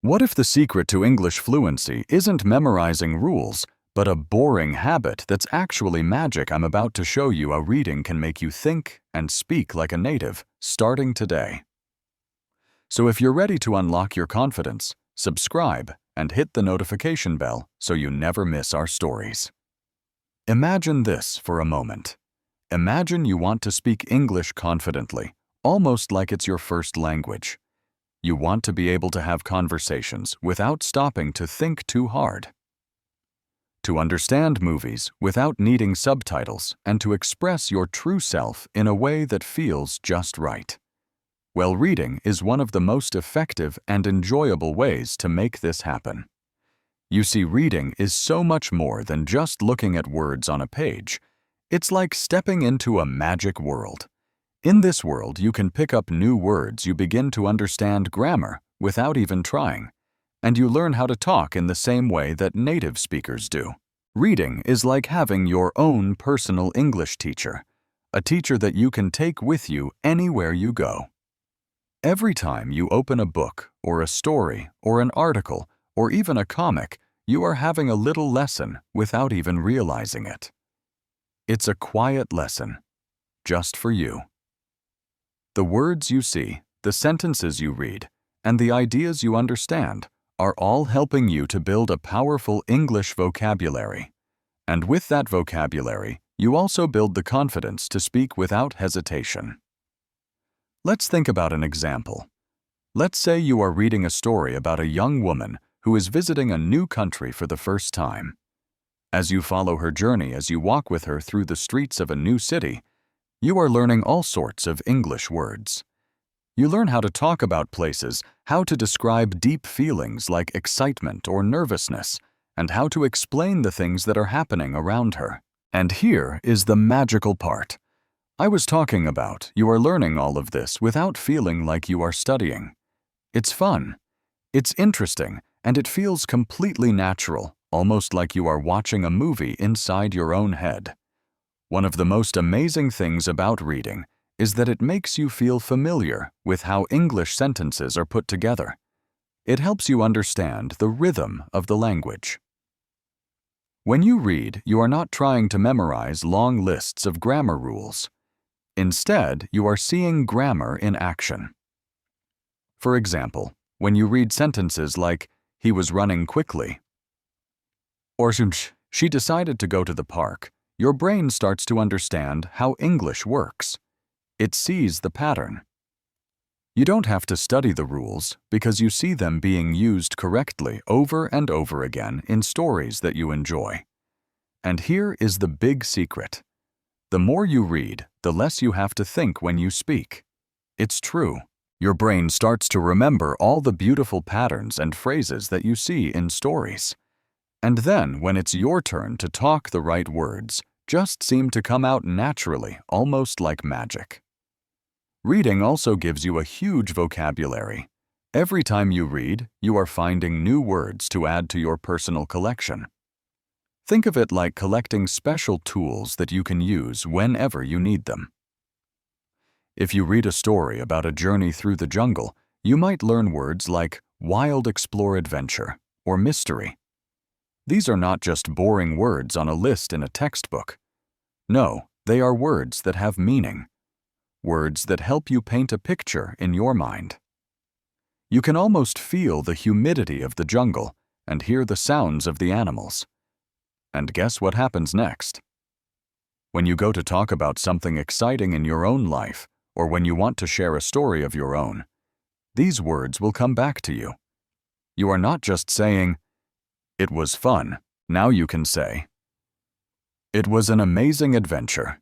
What if the secret to English fluency isn't memorizing rules, but a boring habit that's actually magic? I'm about to show you how reading can make you think and speak like a native, starting today. So if you're ready to unlock your confidence, subscribe and hit the notification bell so you never miss our stories. Imagine this for a moment. Imagine you want to speak English confidently, almost like it's your first language. You want to be able to have conversations without stopping to think too hard. To understand movies without needing subtitles and to express your true self in a way that feels just right. Well, reading is one of the most effective and enjoyable ways to make this happen. You see, reading is so much more than just looking at words on a page. It's like stepping into a magic world. In this world, you can pick up new words, you begin to understand grammar without even trying, and you learn how to talk in the same way that native speakers do. Reading is like having your own personal English teacher, a teacher that you can take with you anywhere you go. Every time you open a book or a story or an article or even a comic, you are having a little lesson without even realizing it. It's a quiet lesson, just for you. The words you see, the sentences you read, and the ideas you understand are all helping you to build a powerful English vocabulary. And with that vocabulary, you also build the confidence to speak without hesitation. Let's think about an example. Let's say you are reading a story about a young woman who is visiting a new country for the first time. As you follow her journey, as you walk with her through the streets of a new city, you are learning all sorts of English words. You learn how to talk about places, how to describe deep feelings like excitement or nervousness, and how to explain the things that are happening around her. And here is the magical part. I was talking about, you are learning all of this without feeling like you are studying. It's fun, it's interesting, and it feels completely natural, almost like you are watching a movie inside your own head. One of the most amazing things about reading is that it makes you feel familiar with how English sentences are put together. It helps you understand the rhythm of the language. When you read, you are not trying to memorize long lists of grammar rules. Instead, you are seeing grammar in action. For example, when you read sentences like, "He was running quickly," or "She decided to go to the park," your brain starts to understand how English works. It sees the pattern. You don't have to study the rules because you see them being used correctly over and over again in stories that you enjoy. And here is the big secret. The more you read, the less you have to think when you speak. It's true. Your brain starts to remember all the beautiful patterns and phrases that you see in stories. And then, when it's your turn to talk, the right words just seem to come out naturally, almost like magic. Reading also gives you a huge vocabulary. Every time you read, you are finding new words to add to your personal collection. Think of it like collecting special tools that you can use whenever you need them. If you read a story about a journey through the jungle, you might learn words like wild explore adventure or mystery. These are not just boring words on a list in a textbook. No, they are words that have meaning. Words that help you paint a picture in your mind. You can almost feel the humidity of the jungle and hear the sounds of the animals. And guess what happens next? When you go to talk about something exciting in your own life, or when you want to share a story of your own, these words will come back to you. You are not just saying, "It was fun." Now you can say, "It was an amazing adventure."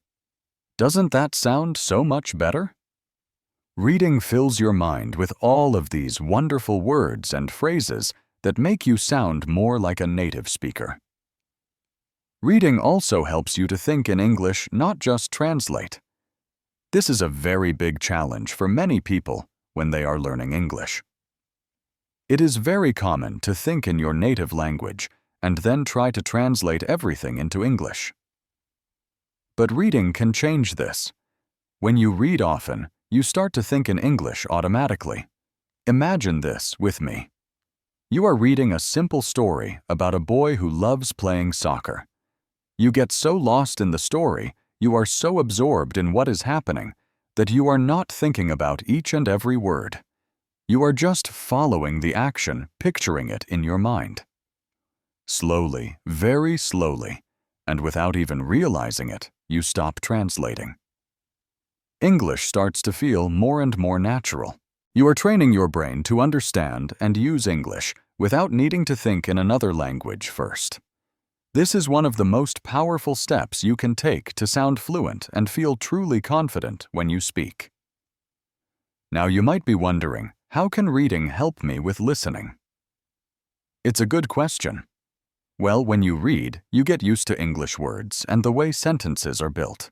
Doesn't that sound so much better? Reading fills your mind with all of these wonderful words and phrases that make you sound more like a native speaker. Reading also helps you to think in English, not just translate. This is a very big challenge for many people when they are learning English. It is very common to think in your native language and then try to translate everything into English. But reading can change this. When you read often, you start to think in English automatically. Imagine this with me. You are reading a simple story about a boy who loves playing soccer. You get so lost in the story, you are so absorbed in what is happening, that you are not thinking about each and every word. You are just following the action, picturing it in your mind. Slowly, very slowly, and without even realizing it, you stop translating. English starts to feel more and more natural. You are training your brain to understand and use English without needing to think in another language first. This is one of the most powerful steps you can take to sound fluent and feel truly confident when you speak. Now you might be wondering, how can reading help me with listening? It's a good question. Well, when you read, you get used to English words and the way sentences are built.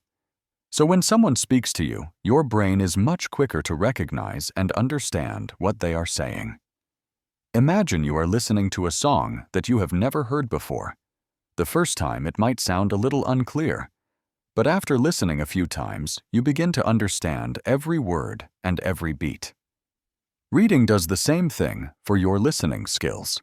So when someone speaks to you, your brain is much quicker to recognize and understand what they are saying. Imagine you are listening to a song that you have never heard before. The first time it might sound a little unclear, but after listening a few times, you begin to understand every word and every beat. Reading does the same thing for your listening skills.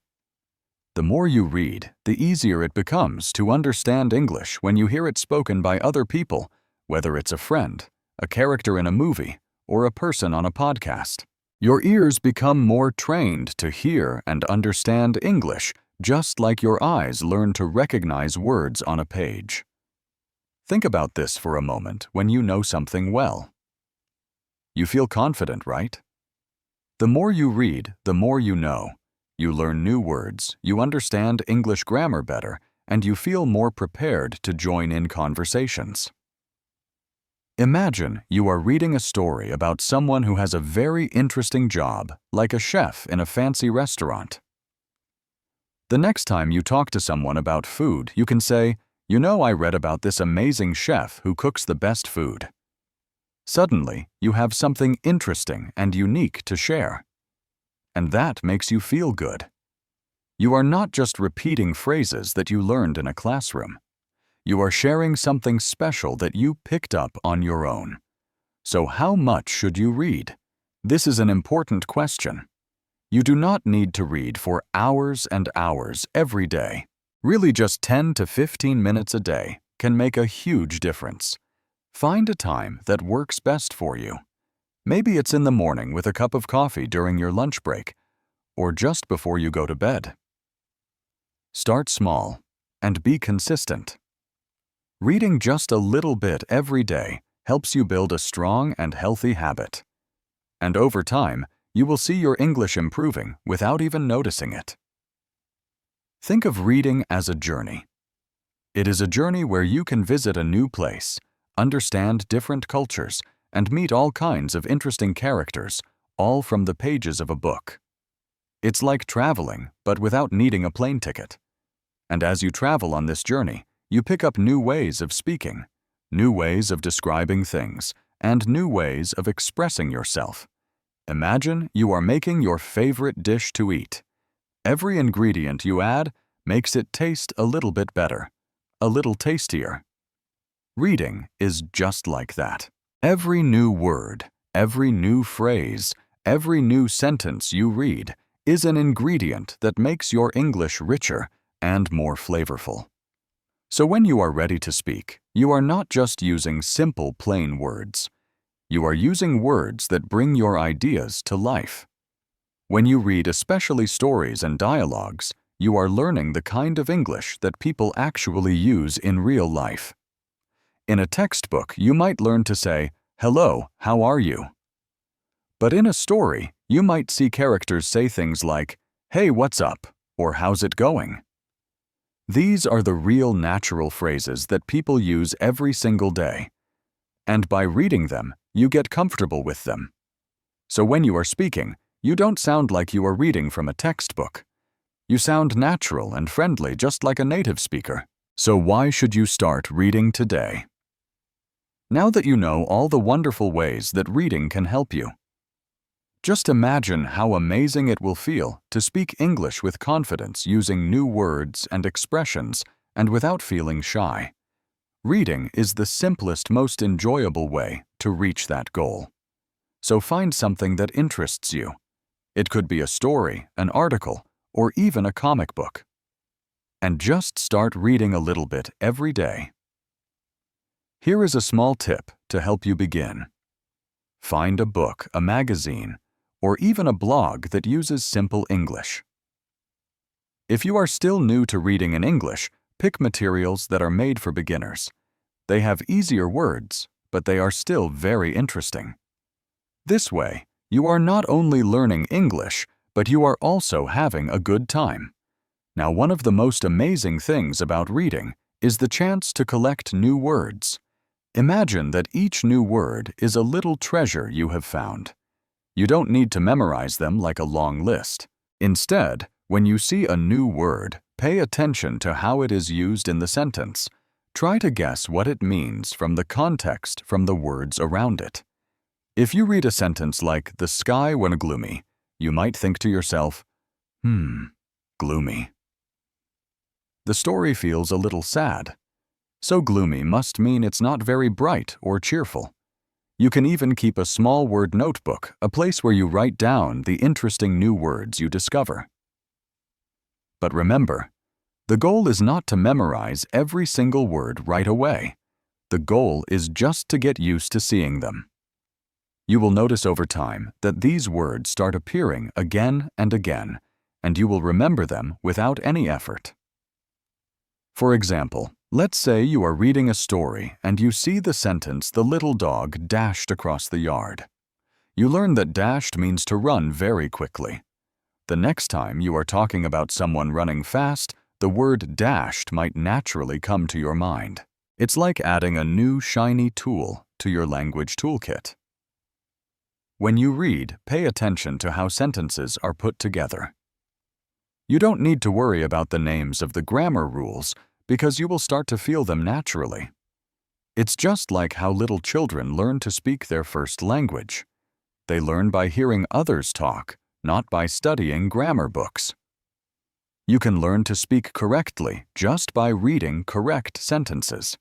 The more you read, the easier it becomes to understand English when you hear it spoken by other people, whether it's a friend, a character in a movie, or a person on a podcast. Your ears become more trained to hear and understand English, just like your eyes learn to recognize words on a page. Think about this for a moment when you know something well. You feel confident, right? The more you read, the more you know. You learn new words, you understand English grammar better, and you feel more prepared to join in conversations. Imagine you are reading a story about someone who has a very interesting job, like a chef in a fancy restaurant. The next time you talk to someone about food, you can say, "You know, I read about this amazing chef who cooks the best food." Suddenly, you have something interesting and unique to share. And that makes you feel good. You are not just repeating phrases that you learned in a classroom. You are sharing something special that you picked up on your own. So how much should you read? This is an important question. You do not need to read for hours and hours every day. Really, just 10 to 15 minutes a day can make a huge difference. Find a time that works best for you. Maybe it's in the morning with a cup of coffee during your lunch break, or just before you go to bed. Start small and be consistent. Reading just a little bit every day helps you build a strong and healthy habit. And over time, you will see your English improving without even noticing it. Think of reading as a journey. It is a journey where you can visit a new place, understand different cultures, and meet all kinds of interesting characters, all from the pages of a book. It's like traveling, but without needing a plane ticket. And as you travel on this journey, you pick up new ways of speaking, new ways of describing things, and new ways of expressing yourself. Imagine you are making your favorite dish to eat. Every ingredient you add makes it taste a little bit better, a little tastier. Reading is just like that. Every new word, every new phrase, every new sentence you read is an ingredient that makes your English richer and more flavorful. So when you are ready to speak, you are not just using simple, plain words. You are using words that bring your ideas to life. When you read especially stories and dialogues, you are learning the kind of English that people actually use in real life. In a textbook, you might learn to say, "Hello, how are you?" But in a story, you might see characters say things like, "Hey, what's up?" or "How's it going?" These are the real natural phrases that people use every single day. And by reading them, you get comfortable with them. So when you are speaking, you don't sound like you are reading from a textbook. You sound natural and friendly, just like a native speaker. So why should you start reading today? Now that you know all the wonderful ways that reading can help you, just imagine how amazing it will feel to speak English with confidence using new words and expressions and without feeling shy. Reading is the simplest, most enjoyable way to reach that goal. So find something that interests you. It could be a story, an article, or even a comic book. And just start reading a little bit every day. Here is a small tip to help you begin. Find a book, a magazine, or even a blog that uses simple English. If you are still new to reading in English, pick materials that are made for beginners. They have easier words, but they are still very interesting. This way, you are not only learning English, but you are also having a good time. Now, one of the most amazing things about reading is the chance to collect new words. Imagine that each new word is a little treasure you have found. You don't need to memorize them like a long list. Instead, when you see a new word, pay attention to how it is used in the sentence. Try to guess what it means from the context from the words around it. If you read a sentence like, "The sky went gloomy," you might think to yourself, gloomy. The story feels a little sad. So gloomy must mean it's not very bright or cheerful. You can even keep a small word notebook, a place where you write down the interesting new words you discover. But remember, the goal is not to memorize every single word right away. The goal is just to get used to seeing them. You will notice over time that these words start appearing again and again, and you will remember them without any effort. For example, let's say you are reading a story and you see the sentence, "The little dog dashed across the yard." You learn that dashed means to run very quickly. The next time you are talking about someone running fast, the word dashed might naturally come to your mind. It's like adding a new shiny tool to your language toolkit. When you read, pay attention to how sentences are put together. You don't need to worry about the names of the grammar rules because you will start to feel them naturally. It's just like how little children learn to speak their first language. They learn by hearing others talk, not by studying grammar books. You can learn to speak correctly just by reading correct sentences.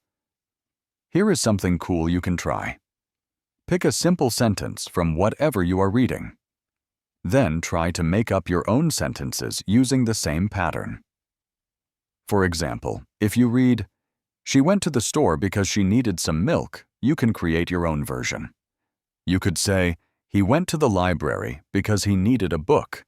Here is something cool you can try. Pick a simple sentence from whatever you are reading. Then try to make up your own sentences using the same pattern. For example, if you read, "She went to the store because she needed some milk," you can create your own version. You could say, "He went to the library because he needed a book."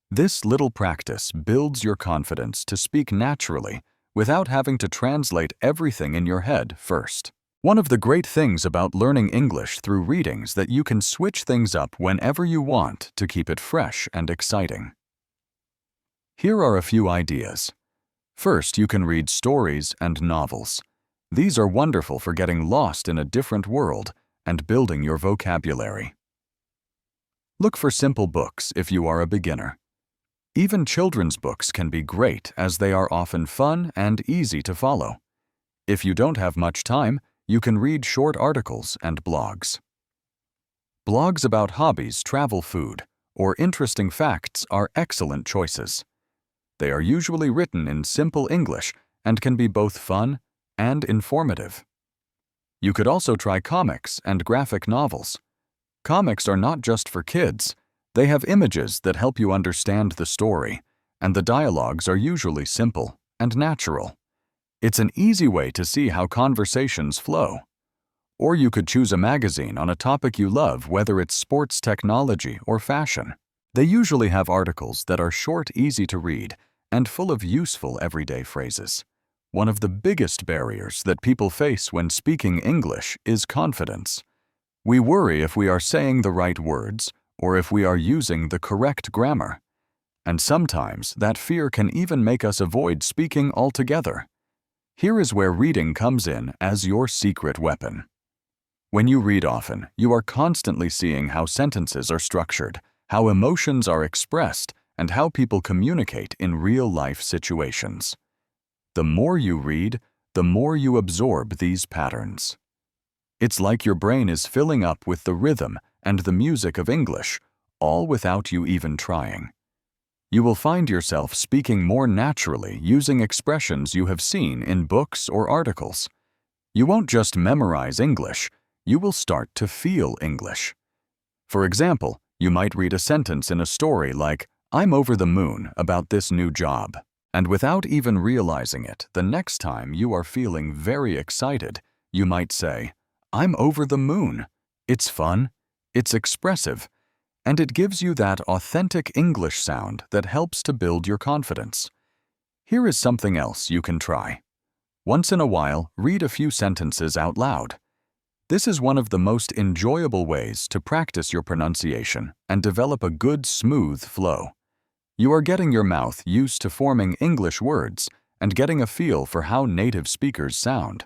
This little practice builds your confidence to speak naturally without having to translate everything in your head first. One of the great things about learning English through reading is that you can switch things up whenever you want to keep it fresh and exciting. Here are a few ideas. First, you can read stories and novels. These are wonderful for getting lost in a different world and building your vocabulary. Look for simple books if you are a beginner. Even children's books can be great as they are often fun and easy to follow. If you don't have much time, you can read short articles and blogs. Blogs about hobbies, travel, food, or interesting facts are excellent choices. They are usually written in simple English and can be both fun and informative. You could also try comics and graphic novels. Comics are not just for kids. They have images that help you understand the story, and the dialogues are usually simple and natural. It's an easy way to see how conversations flow. Or you could choose a magazine on a topic you love, whether it's sports, technology, or fashion. They usually have articles that are short, easy to read, and full of useful everyday phrases. One of the biggest barriers that people face when speaking English is confidence. We worry if we are saying the right words or if we are using the correct grammar. And sometimes that fear can even make us avoid speaking altogether. Here is where reading comes in as your secret weapon. When you read often, you are constantly seeing how sentences are structured, how emotions are expressed, and how people communicate in real-life situations. The more you read, the more you absorb these patterns. It's like your brain is filling up with the rhythm and the music of English, all without you even trying. You will find yourself speaking more naturally using expressions you have seen in books or articles. You won't just memorize English, you will start to feel English. For example, you might read a sentence in a story like, I'm over the moon about this new job. And without even realizing it, the next time you are feeling very excited, you might say, I'm over the moon. It's fun, it's expressive, and it gives you that authentic English sound that helps to build your confidence. Here is something else you can try. Once in a while, read a few sentences out loud. This is one of the most enjoyable ways to practice your pronunciation and develop a good, smooth flow. You are getting your mouth used to forming English words and getting a feel for how native speakers sound.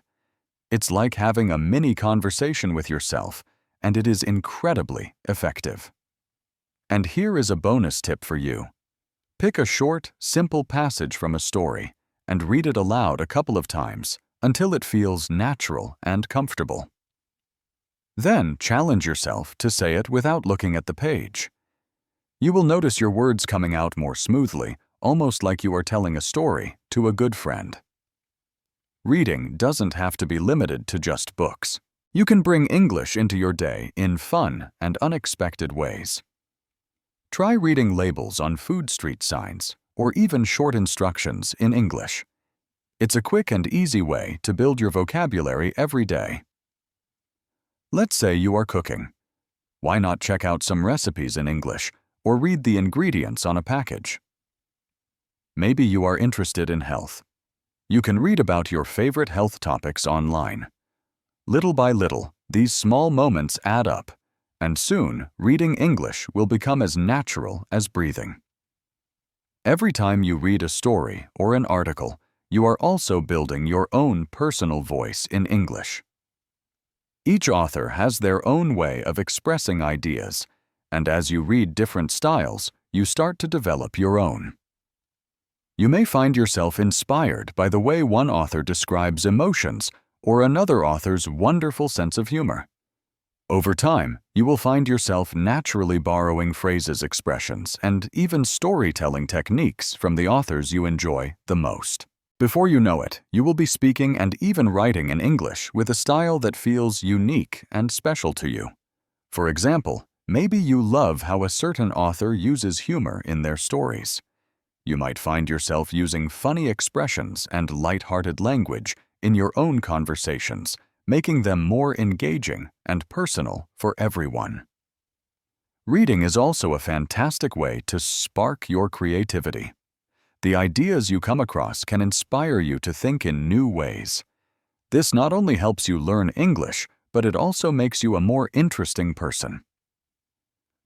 It's like having a mini conversation with yourself, and it is incredibly effective. And here is a bonus tip for you. Pick a short, simple passage from a story and read it aloud a couple of times until it feels natural and comfortable. Then challenge yourself to say it without looking at the page. You will notice your words coming out more smoothly, almost like you are telling a story to a good friend. Reading doesn't have to be limited to just books. You can bring English into your day in fun and unexpected ways. Try reading labels on food street signs or even short instructions in English. It's a quick and easy way to build your vocabulary every day. Let's say you are cooking. Why not check out some recipes in English or read the ingredients on a package? Maybe you are interested in health. You can read about your favorite health topics online. Little by little, these small moments add up, and soon reading English will become as natural as breathing. Every time you read a story or an article, you are also building your own personal voice in English. Each author has their own way of expressing ideas, and as you read different styles, you start to develop your own. You may find yourself inspired by the way one author describes emotions or another author's wonderful sense of humor. Over time, you will find yourself naturally borrowing phrases, expressions, and even storytelling techniques from the authors you enjoy the most. Before you know it, you will be speaking and even writing in English with a style that feels unique and special to you. For example, maybe you love how a certain author uses humor in their stories. You might find yourself using funny expressions and light-hearted language in your own conversations, making them more engaging and personal for everyone. Reading is also a fantastic way to spark your creativity. The ideas you come across can inspire you to think in new ways. This not only helps you learn English, but it also makes you a more interesting person.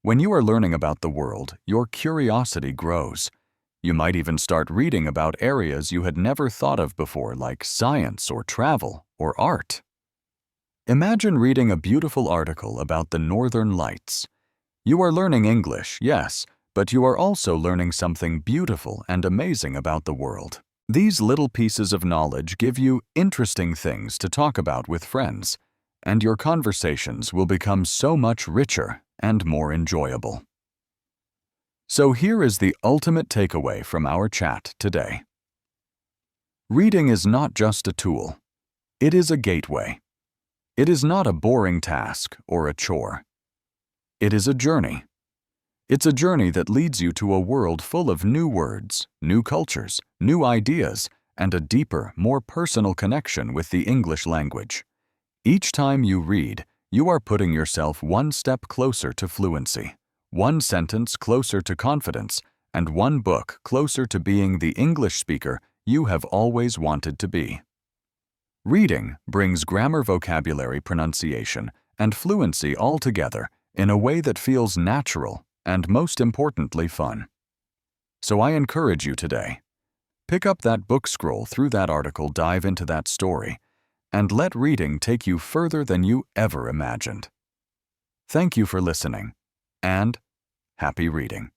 When you are learning about the world, your curiosity grows. You might even start reading about areas you had never thought of before, like science or travel or art. Imagine reading a beautiful article about the Northern Lights. You are learning English, yes, but you are also learning something beautiful and amazing about the world. These little pieces of knowledge give you interesting things to talk about with friends, and your conversations will become so much richer and more enjoyable. So here is the ultimate takeaway from our chat today. Reading is not just a tool. It is a gateway. It is not a boring task or a chore. It is a journey. It's a journey that leads you to a world full of new words, new cultures, new ideas, and a deeper, more personal connection with the English language. Each time you read, you are putting yourself one step closer to fluency, one sentence closer to confidence, and one book closer to being the English speaker you have always wanted to be. Reading brings grammar, vocabulary, pronunciation, and fluency all together in a way that feels natural and, most importantly, fun. So I encourage you today. Pick up that book, scroll through that article, dive into that story, and let reading take you further than you ever imagined. Thank you for listening, and happy reading.